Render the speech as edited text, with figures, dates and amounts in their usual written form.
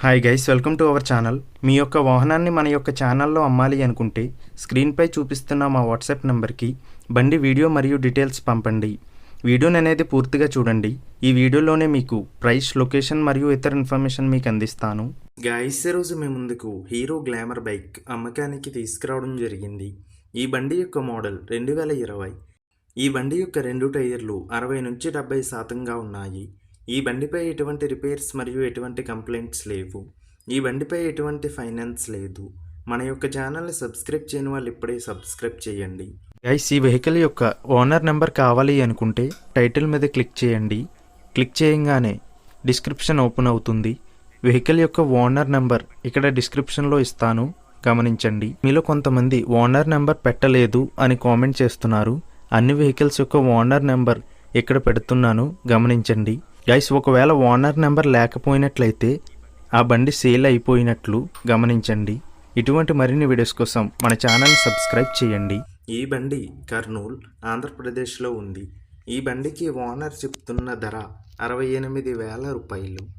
Hi guys, welcome to our channel. మీ యొక్క వాహనాన్ని మన యొక్క ఛానల్లో అమ్మాలి అనుకుంటే స్క్రీన్పై చూపిస్తున్న మా వాట్సాప్ నెంబర్కి బండి వీడియో మరియు డీటెయిల్స్ పంపండి. వీడియోని అనేది పూర్తిగా చూడండి. ఈ వీడియోలోనే మీకు ప్రైస్, లొకేషన్ మరియు ఇతర ఇన్ఫర్మేషన్ మీకు అందిస్తాను. గైస్, ఈరోజు మీ ముందుకు హీరో గ్లామర్ బైక్ అమ్మకానికి తీసుకురావడం జరిగింది. ఈ బండి యొక్క మోడల్ 2020. ఈ బండి యొక్క 2 టైర్లు 60 నుంచి 70% ఉన్నాయి. ఈ బండిపై ఎటువంటి రిపేర్స్ మరియు ఎటువంటి కంప్లైంట్స్ లేవు. ఈ బండిపై ఎటువంటి ఫైనాన్స్ లేదు. మన యొక్క ఛానల్ని సబ్స్క్రైబ్ చేయని వాళ్ళు ఇప్పుడే సబ్స్క్రైబ్ చేయండి. గైస్, ఈ వెహికల్ యొక్క ఓనర్ నెంబర్ కావాలి అనుకుంటే టైటిల్ మీద క్లిక్ చేయండి. క్లిక్ చేయగానే డిస్క్రిప్షన్ ఓపెన్ అవుతుంది. వెహికల్ యొక్క ఓనర్ నెంబర్ ఇక్కడ డిస్క్రిప్షన్లో ఇస్తాను, గమనించండి. మీలో కొంతమంది ఓనర్ నెంబర్ పెట్టలేదు అని కామెంట్ చేస్తున్నారు. అన్ని వెహికల్స్ యొక్క ఓనర్ నెంబర్ ఇక్కడ పెడుతున్నాను, గమనించండి. గైస్, ఒకవేళ ఓనర్ నెంబర్ లేకపోయినట్లయితే ఆ బండి సేల్ అయిపోయినట్లు గమనించండి. ఇటువంటి మరిన్ని వీడియోస్ కోసం మన ఛానల్ని సబ్స్క్రైబ్ చేయండి. ఈ బండి కర్నూలు, ఆంధ్రప్రదేశ్లో ఉంది. ఈ బండికి ఓనర్ చెప్తున్న ధర 68,000 రూపాయలు.